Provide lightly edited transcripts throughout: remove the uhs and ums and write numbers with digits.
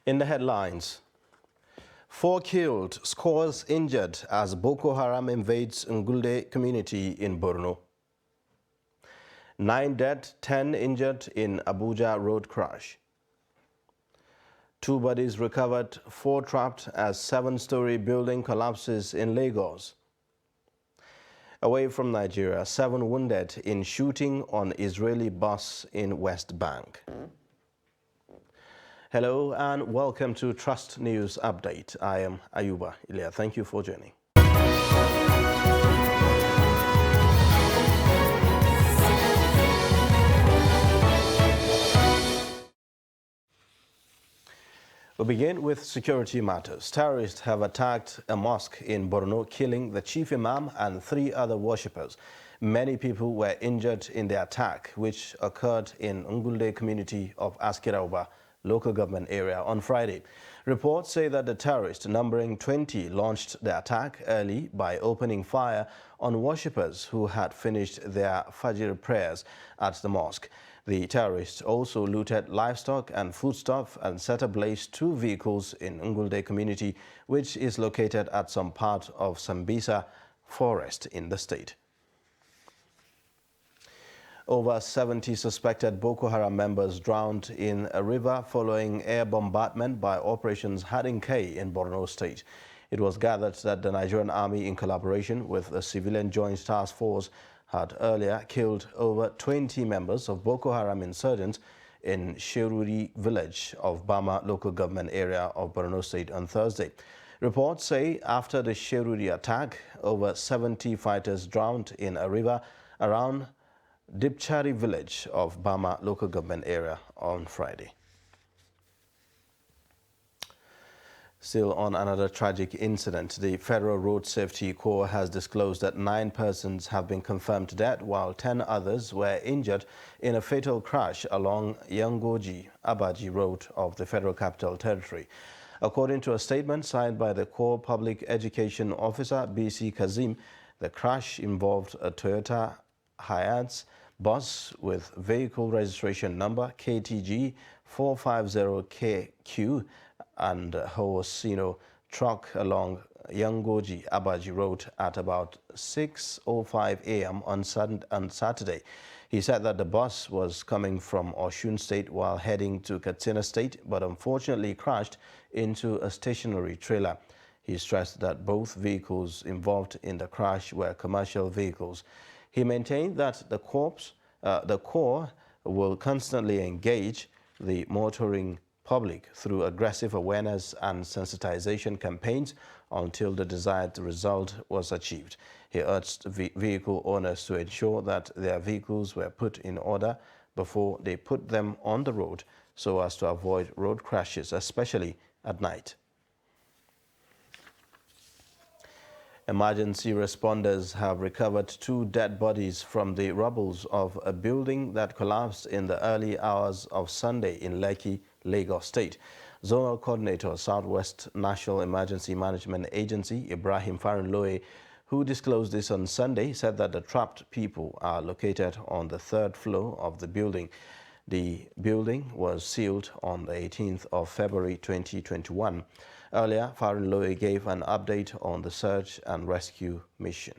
In the headlines, 4 killed, scores injured as Boko Haram invades Ngulde community in Borno. 9 dead, 10 injured in Abuja road crash. 2 bodies recovered, 4 trapped as 7-story building collapses in Lagos. Away from Nigeria, 7 wounded in shooting on Israeli bus in West Bank. Hello and welcome to Trust News Update. I am Ayuba Ilya. Thank you for joining. We begin with security matters. Terrorists have attacked a mosque in Borno, killing the chief imam and 3 other worshippers. Many people were injured in the attack, which occurred in Ngulde community of Askirauba local government area on Friday. Reports say that the terrorists, numbering 20, launched the attack early by opening fire on worshippers who had finished their Fajr prayers at the mosque. The terrorists also looted livestock and foodstuff and set ablaze 2 vehicles in Ngulde community, which is located at some part of Sambisa forest in the state. Over 70 suspected Boko Haram members drowned in a river following air bombardment by Operations Hardin K in Borno State. It was gathered that the Nigerian Army, in collaboration with the Civilian Joint Task Force, had earlier killed over 20 members of Boko Haram insurgents in Sheruri village of Bama local government area of Borno State on Thursday. Reports say after the Sheruri attack, over 70 fighters drowned in a river around Dipchari village of Bama local government area on Friday. Still on another tragic incident, the Federal Road Safety Corps has disclosed that 9 persons have been confirmed dead while 10 others were injured in a fatal crash along Yangoji-Abaji Road of the Federal Capital Territory. According to a statement signed by the Corps Public Education Officer BC Kazim, the crash involved a Toyota Hiace bus with vehicle registration number KTG 450KQ and a Hosino truck along Yangoji Abaji Road at about 6:05 a.m. on Saturday. He said that the bus was coming from Osun State while heading to Katsina State, but unfortunately crashed into a stationary trailer. He stressed that both vehicles involved in the crash were commercial vehicles. He maintained that the Corps will constantly engage the motoring public through aggressive awareness and sensitization campaigns until the desired result was achieved. He urged vehicle owners to ensure that their vehicles were put in order before they put them on the road so as to avoid road crashes, especially at night. Emergency responders have recovered 2 dead bodies from the rubble of a building that collapsed in the early hours of Sunday in Lekki, Lagos State. Zonal Coordinator, Southwest National Emergency Management Agency, Ibrahim Farinloe, who disclosed this on Sunday, said that the trapped people are located on the 3rd floor of the building. The building was sealed on the 18th of February 2021. Earlier, Farinloe gave an update on the search and rescue mission.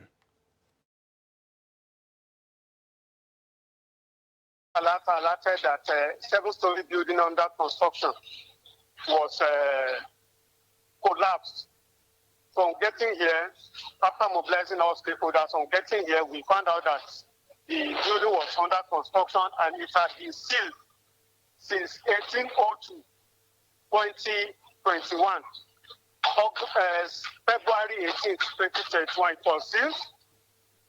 Alerted that a 7-story building under construction was collapsed. So on getting here, after mobilizing our stakeholders, on getting here, we found out that the building was under construction and it had been sealed since 1802, 2021. February 18th, 2021, it was sealed.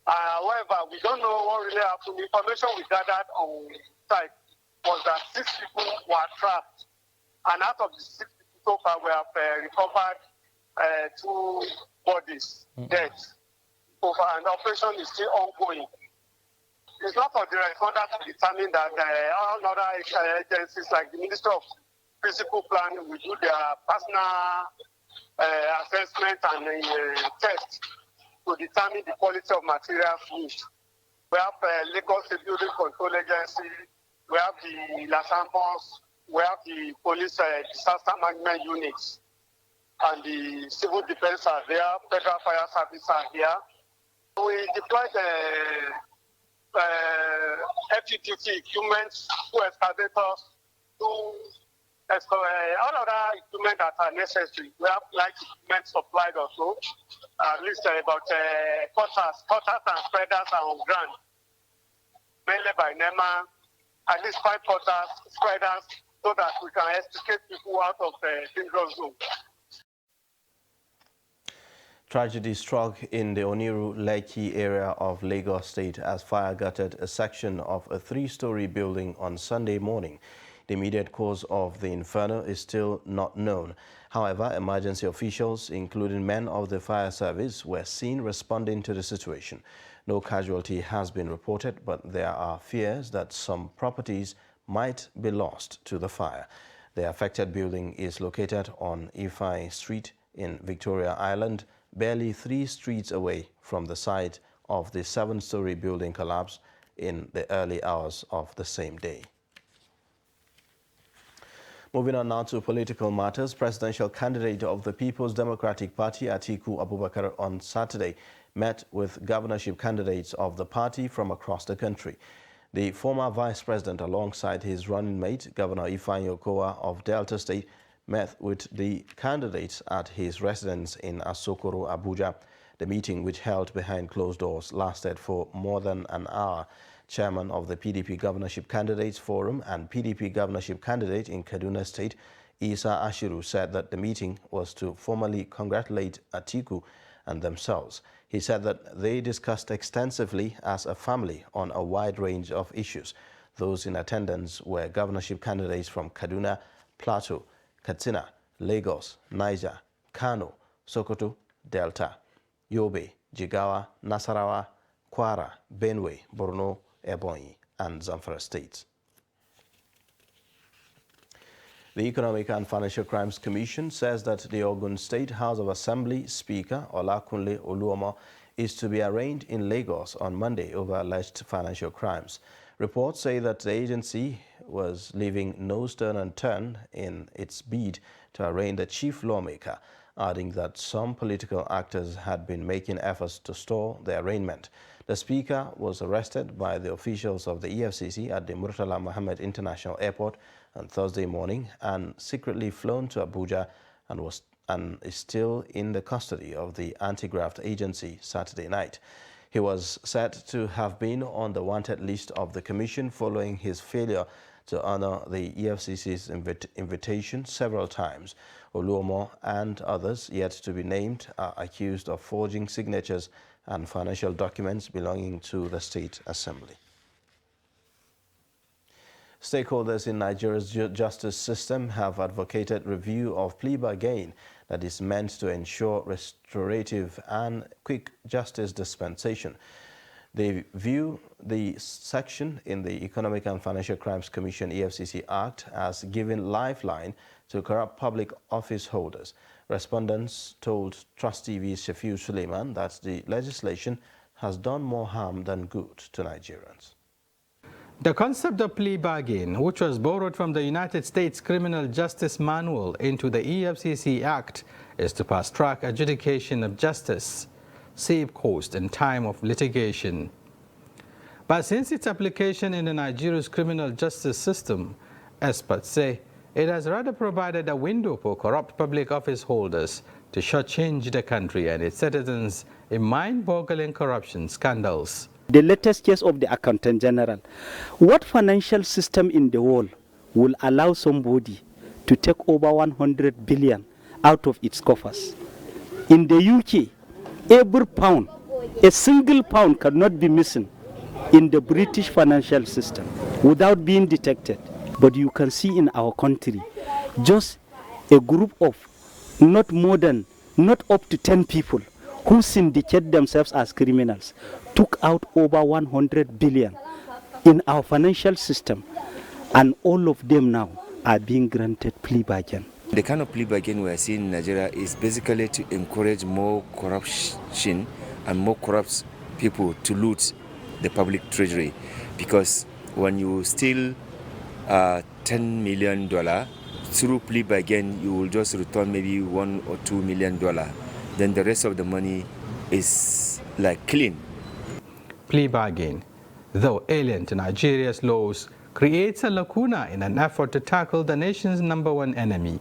However, we don't know what really happened. The information we gathered on site was that 6 people were trapped. And out of the 6 people so far, we have recovered 2 bodies dead. So far, and the operation is still ongoing. It's not for the responder to determine that all other agencies like the Ministry of Physical Planning will do their personal assessment and test to determine the quality of materials used. We have Lagos State Building Control Agency, we have the Lasambos, we have the police disaster management units and the civil defense are there, federal fire service are here. We deployed FTTC equipment, 2 excavators, all other equipment that are necessary. We have light equipment supplied also. At least about cutters and spreaders are on ground, mainly by NEMA. At least 5 cutters, spreaders, so that we can extricate people out of the dangerous zone. Tragedy struck in the Oniru Lekki area of Lagos State as fire gutted a section of a 3-story building on Sunday morning. The immediate cause of the inferno is still not known. However, emergency officials, including men of the fire service, were seen responding to the situation. No casualty has been reported, but there are fears that some properties might be lost to the fire. The affected building is located on Ifai Street in Victoria Island, barely 3 streets away from the site of the 7-story building collapse in the early hours of the same day. Moving on now to political matters, presidential candidate of the People's Democratic Party, Atiku Abubakar, on Saturday met with governorship candidates of the party from across the country. The former vice president, alongside his running mate, Governor Ifeanyi Okowa of Delta State, met with the candidates at his residence in Asokoro, Abuja. The meeting, which held behind closed doors, lasted for more than an hour. Chairman of the PDP Governorship Candidates Forum and PDP Governorship candidate in Kaduna State, Isa Ashiru, said that the meeting was to formally congratulate Atiku and themselves. He said that they discussed extensively as a family on a wide range of issues. Those in attendance were governorship candidates from Kaduna, Plateau, Katsina, Lagos, Niger, Kano, Sokoto, Delta, Yobe, Jigawa, Nasarawa, Kwara, Benue, Borno, Ebonyi, and Zamfara states. The Economic and Financial Crimes Commission says that the Ogun State House of Assembly Speaker Olakunle Oluomo is to be arraigned in Lagos on Monday over alleged financial crimes. Reports say that the agency was leaving no stone unturned in its bid to arraign the chief lawmaker, adding that some political actors had been making efforts to stall the arraignment. The speaker was arrested by the officials of the EFCC at the Murtala Mohammed International Airport on Thursday morning and secretly flown to Abuja and is still in the custody of the anti-graft agency Saturday night. He was said to have been on the wanted list of the commission following his failure to honor the EFCC's invitation several times. Oluomo and others yet to be named are accused of forging signatures and financial documents belonging to the State Assembly. Stakeholders in Nigeria's justice system have advocated review of plea bargain that is meant to ensure restorative and quick justice dispensation. They view the section in the Economic and Financial Crimes Commission EFCC Act as giving lifeline to corrupt public office holders. Respondents told Trust TV's Shafiu Suleiman that the legislation has done more harm than good to Nigerians. The concept of plea bargain, which was borrowed from the United States Criminal Justice Manual into the EFCC Act, is to fast-track adjudication of justice, save cost and time of litigation. But since its application in Nigeria's criminal justice system, experts say it has rather provided a window for corrupt public office holders to shortchange the country and its citizens in mind-boggling corruption scandals. The latest case of the Accountant General. What financial system in the world will allow somebody to take over 100 billion out of its coffers? In the UK, every pound, a single pound cannot be missing in the British financial system without being detected. But you can see in our country, just a group of not up to 10 people who syndicate themselves as criminals took out over 100 billion in our financial system, and all of them now are being granted plea bargain. The kind of plea bargain we are seeing in Nigeria is basically to encourage more corruption and more corrupt people to loot the public treasury, because when you steal $10 million. Through plea bargain, you will just return maybe $1 or $2 million. Then the rest of the money is like clean. Plea bargain, though alien to Nigeria's laws, creates a lacuna in an effort to tackle the nation's #1 enemy,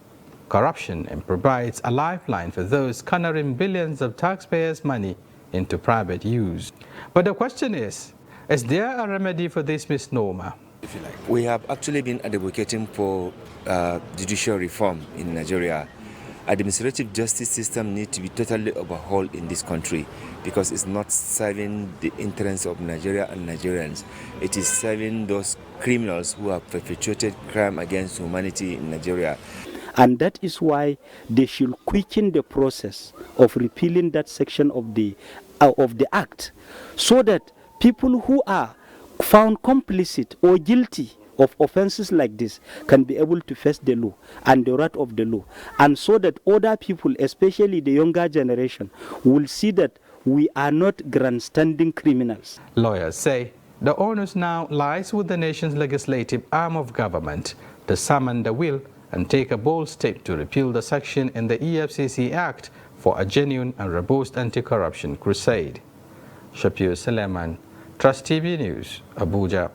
corruption, and provides a lifeline for those cornering billions of taxpayers' money into private use. But the question is there a remedy for this misnomer? We have actually been advocating for judicial reform in Nigeria. Administrative justice system needs to be totally overhauled in this country because it's not serving the interests of Nigeria and Nigerians. It is serving those criminals who have perpetrated crime against humanity in Nigeria. And that is why they should quicken the process of repealing that section of the act, so that people who are found complicit or guilty of offenses like this can be able to face the law and the wrath of the law, and so that other people, especially the younger generation, will see that we are not grandstanding criminals. Lawyers say the onus now lies with the nation's legislative arm of government to summon the will and take a bold step to repeal the section in the EFCC Act for a genuine and robust anti-corruption crusade. Shapir Suleiman, Trust TV News, Abuja.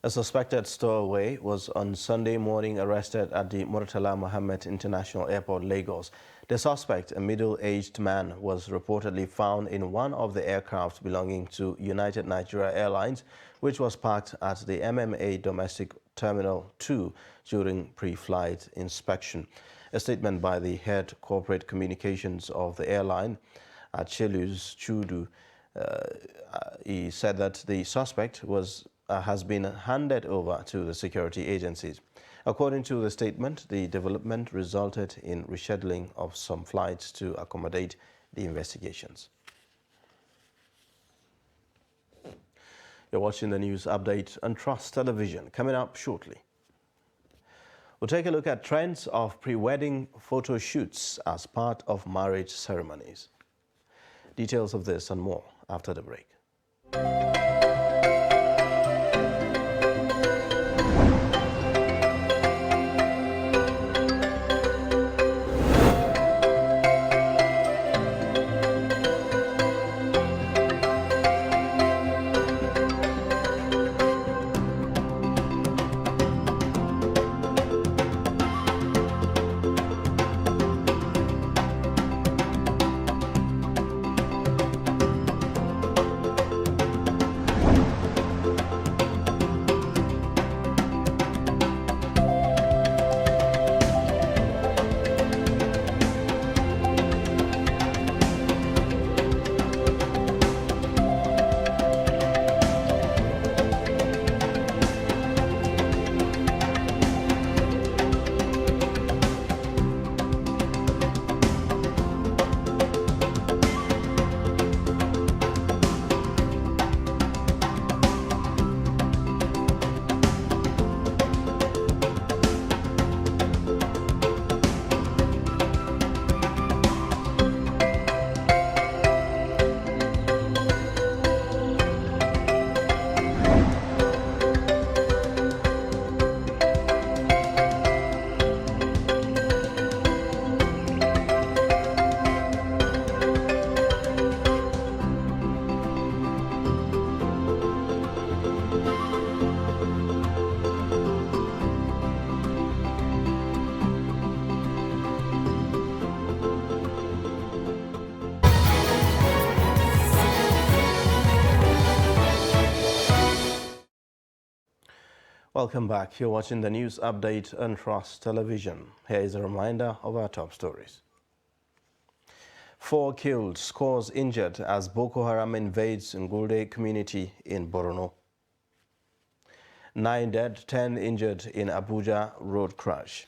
A suspected stowaway was on Sunday morning arrested at the Murtala Mohammed International Airport, Lagos. The suspect, a middle-aged man, was reportedly found in one of the aircraft belonging to United Nigeria Airlines, which was parked at the MMA Domestic Terminal 2 during pre-flight inspection. A statement by the head corporate communications of the airline, Achelus Chudu, he said that the suspect has been handed over to the security agencies. According to the statement, the development resulted in rescheduling of some flights to accommodate the investigations. You're watching the news update on Trust Television. Coming up shortly, we'll take a look at trends of pre-wedding photo shoots as part of marriage ceremonies. Details of this and more after the break. Welcome back. You're watching the news update on Trust Television. Here is a reminder of our top stories. 4 killed, scores injured as Boko Haram invades Ngulde community in Borno. 9 dead, 10 injured in Abuja road crash.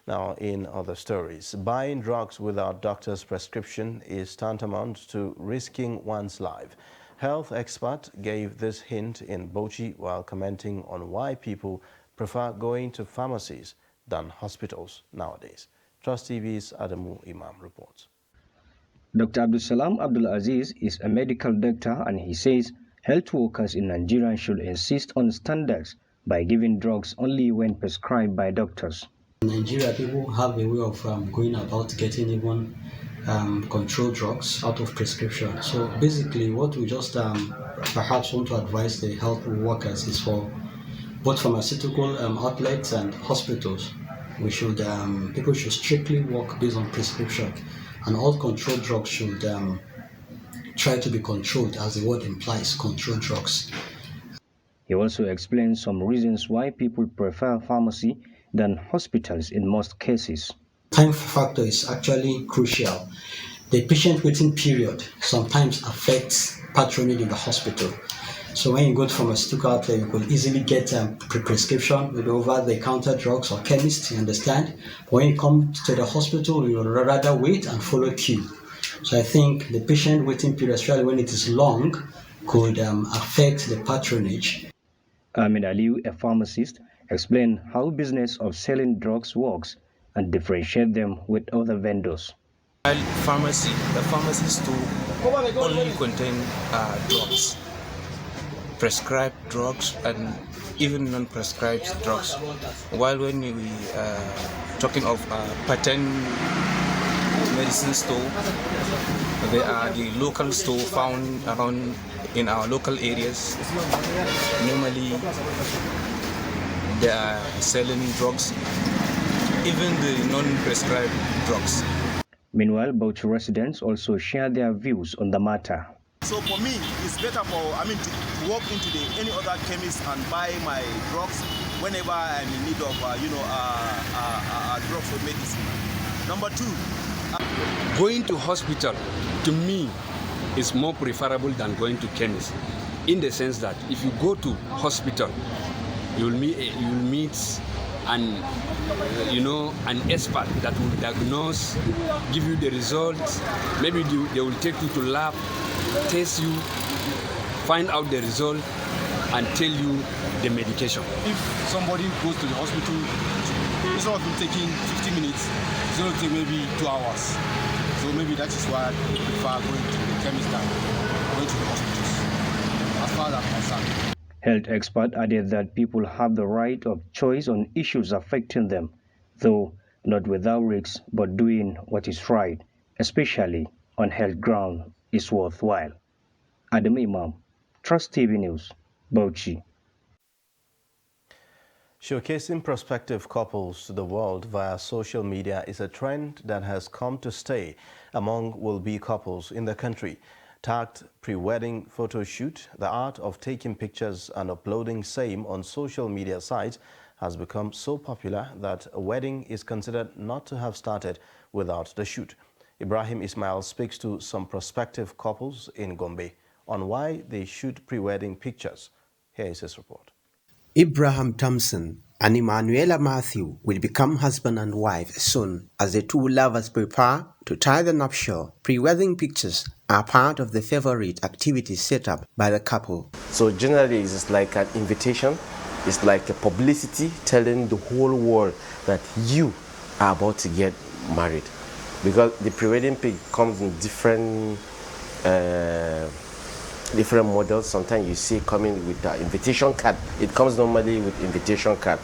Now, in other stories, buying drugs without doctor's prescription is tantamount to risking one's life. Health expert gave this hint in Bauchi while commenting on why people prefer going to pharmacies than hospitals nowadays. Trust TV's Adamu Imam reports. Dr. Abdul Salam Abdul Aziz is a medical doctor, and he says Health workers in Nigeria should insist on standards by giving drugs only when prescribed by doctors. In Nigeria, people have a way of going about getting even controlled drugs out of prescription. So basically, what we just perhaps want to advise the health workers is for both pharmaceutical outlets and hospitals. People should strictly work based on prescription, and all controlled drugs should try to be controlled, as the word implies, controlled drugs. He also explained some reasons why people prefer pharmacy than hospitals in most cases. Time factor is actually crucial. The patient waiting period sometimes affects patronage in the hospital. So when you go to pharmaceutical outlet, you could easily get prescription with over-the-counter drugs or chemists, you understand? But when you come to the hospital, you would rather wait and follow queue. So I think the patient waiting period, especially when it is long, could affect the patronage. Ahmed Aliu, a pharmacist, explained how business of selling drugs works and differentiate them with other vendors. The pharmacy store only contain drugs, prescribed drugs and even non-prescribed drugs. While when we talking of patent medicine store, they are the local store found around in our local areas. Normally they are selling drugs, even the non-prescribed drugs. Meanwhile, Bauchi residents also share their views on the matter. So for me, it's better to walk into any other chemist and buy my drugs whenever I'm in need of drugs or medicine. Number two, going to hospital to me is more preferable than going to chemist, in the sense that if you go to hospital, you will meet an expert that will diagnose, give you the results. Maybe they will take you to lab, test you, find out the result, and tell you the medication. If somebody goes to the hospital, instead of him taking 50 minutes, it's going to take maybe 2 hours. So maybe that is why I prefer going to the chemist than going to the hospitals, as far as I'm concerned. Health expert added that people have the right of choice on issues affecting them, though not without risks, but doing what is right, especially on health ground, is worthwhile. Adam Imam, Trust TV News, Bauchi. Showcasing prospective couples to the world via social media is a trend that has come to stay among will-be couples in the country. Tagged pre-wedding photo shoot, the art of taking pictures and uploading same on social media sites has become so popular that a wedding is considered not to have started without the shoot. Ibrahim Ismail speaks to some prospective couples in Gombe on why they shoot pre-wedding pictures. Here is his report. Ibrahim Thompson and Emanuela Matthew will become husband and wife soon as the two lovers prepare to tie the nuptial. Pre-wedding pictures are part of the favorite activities set up by the couple. So generally it's like an invitation, it's like a publicity telling the whole world that you are about to get married. Because the pre-wedding pic comes in different models. Sometimes you see coming with the invitation card. It comes normally with invitation card.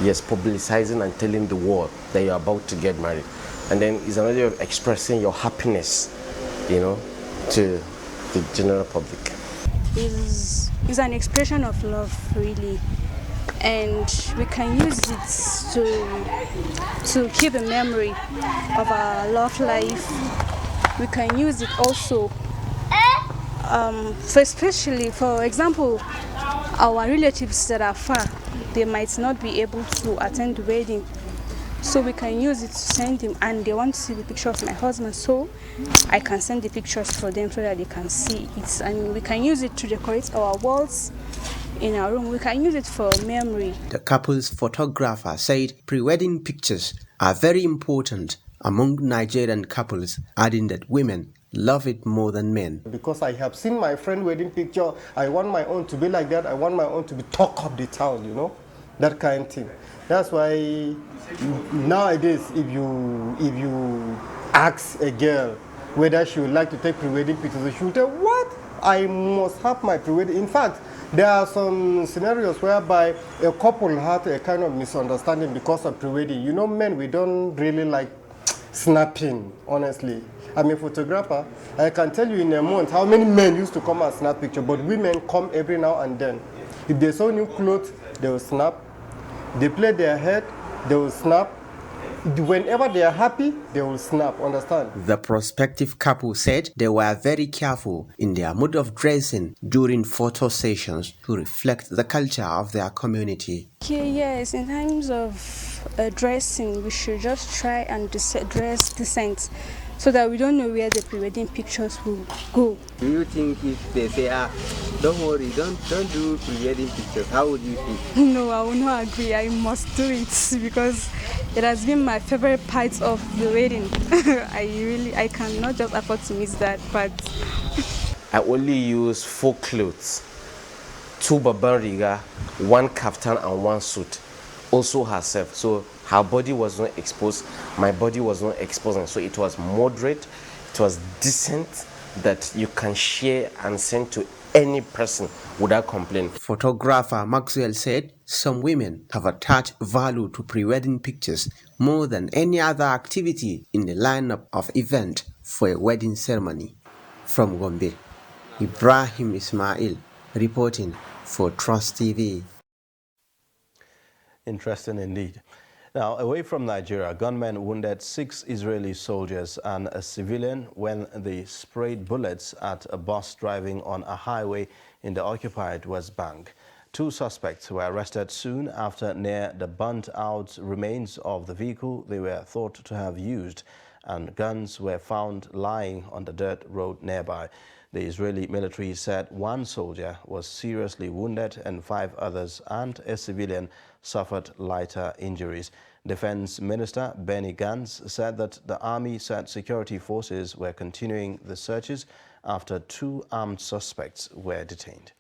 Yes, publicizing and telling the world that you're about to get married. And then it's another way of expressing your happiness, to the general public. It's an expression of love, really. And we can use it to keep a memory of our love life. We can use it also especially, for example, our relatives that are far, they might not be able to attend the wedding. So we can use it to send them, and they want to see the picture of my husband, so I can send the pictures for them so that they can see it. And we can use it to decorate our walls in our room. We can use it for memory. The couple's photographer said pre-wedding pictures are very important among Nigerian couples, adding that women love it more than men. Because I have seen my friend wedding picture, I want my own to be like that. I want my own to be talk of the town, that kind of thing. That's why nowadays, if you ask a girl whether she would like to take pre-wedding pictures, she will tell, what? I must have my pre-wedding. In fact, there are some scenarios whereby a couple had a kind of misunderstanding because of pre-wedding. You know, men, we don't really like snapping, honestly. I'm a photographer. I can tell you in a month how many men used to come and snap picture, but women come every now and then. If they saw new clothes, they will snap. They play their head, they will snap. Whenever they are happy, they will snap, understand? The prospective couple said they were very careful in their mode of dressing during photo sessions to reflect the culture of their community. Okay, yes, in terms of dressing, we should just try and dress decent so that we don't know where the pre-wedding pictures will go. Do you think if they say, don't worry, don't do pre-wedding pictures, how would you feel? No, I will not agree. I must do it because it has been my favorite part of the wedding. I cannot just afford to miss that part. I only use 4 clothes, 2 Babban Riga, 1 kaftan and 1 suit. Also herself, so her body was not exposed, my body was not exposed, so it was moderate, it was decent, that you can share and send to any person without complaint. Photographer Maxwell said some women have attached value to pre-wedding pictures more than any other activity in the lineup of event for a wedding ceremony. From Gombe, Ibrahim Ismail reporting for Trust TV. Interesting indeed. Now, away from Nigeria, gunmen wounded 6 Israeli soldiers and a civilian when they sprayed bullets at a bus driving on a highway in the occupied West Bank. 2 suspects were arrested soon after near the burnt-out remains of the vehicle they were thought to have used, and guns were found lying on the dirt road nearby. The Israeli military said 1 soldier was seriously wounded and 5 others and a civilian suffered lighter injuries. Defense Minister Benny Gantz said that the army said security forces were continuing the searches after 2 armed suspects were detained.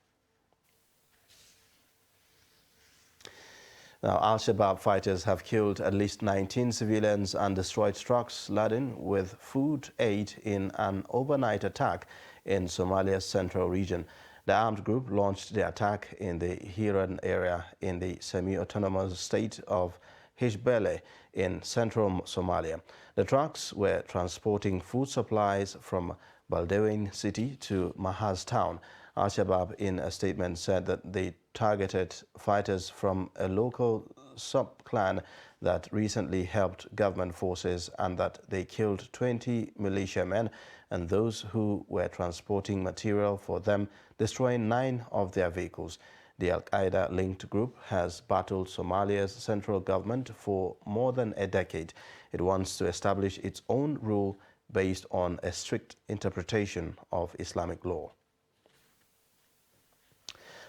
Now, Al-Shabaab fighters have killed at least 19 civilians and destroyed trucks laden with food aid in an overnight attack in Somalia's central region. The armed group launched the attack in the Hiran area in the semi-autonomous state of Hirshabelle in central Somalia. The trucks were transporting food supplies from Baldewain city to Mahaz town. Al-Shabaab in a statement said that they targeted fighters from a local sub-clan that recently helped government forces and that they killed 20 militiamen and those who were transporting material for them, destroying 9 of their vehicles. The Al-Qaeda-linked group has battled Somalia's central government for more than a decade. It wants to establish its own rule based on a strict interpretation of Islamic law.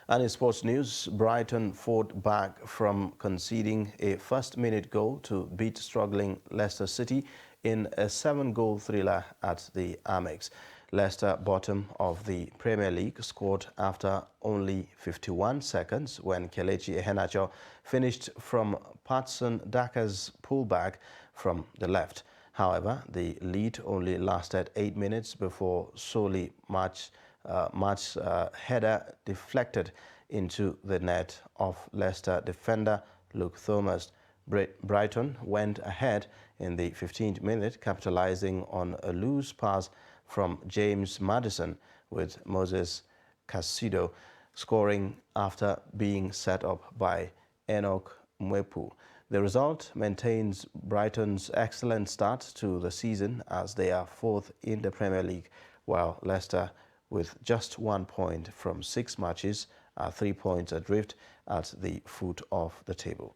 And in sports news, Brighton fought back from conceding a first-minute goal to beat struggling Leicester City in a 7-goal thriller at the Amex. Leicester, bottom of the Premier League, scored after only 51 seconds when Kelechi Iheanacho finished from Patson Daka's pullback from the left. However, the lead only lasted 8 minutes before Solly March's header deflected into the net of Leicester defender Luke Thomas. Brighton went ahead in the 15th minute, capitalizing on a loose pass from James Maddison, with Moses Casido scoring after being set up by Enoch Mwepu. The result maintains Brighton's excellent start to the season as they are 4th in the Premier League, while Leicester, with just 1 point from 6 matches, are 3 points adrift at the foot of the table.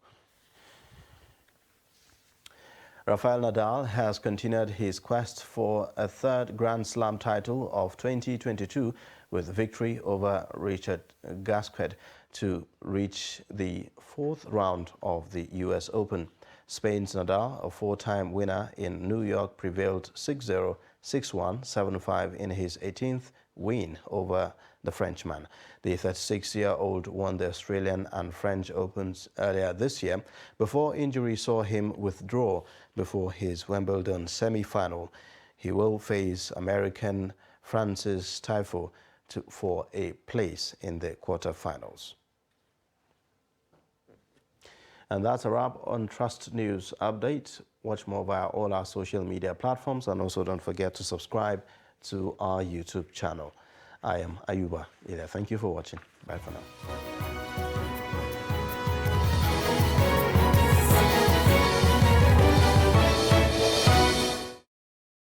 Rafael Nadal has continued his quest for a 3rd Grand Slam title of 2022 with victory over Richard Gasquet to reach the 4th round of the US Open. Spain's Nadal, a 4-time winner in New York, prevailed 6-0, 6-1, 7-5 in his 18th win over the Frenchman. The 36-year-old won the Australian and French Opens earlier this year before injury saw him withdraw before his Wimbledon semi-final. He will face American Francis Tiafoe for a place in the quarterfinals. And that's a wrap on Trust News Update. Watch more via all our social media platforms, and also don't forget to subscribe to our YouTube channel. I am Ayuba Ila. Thank you for watching. Bye for now.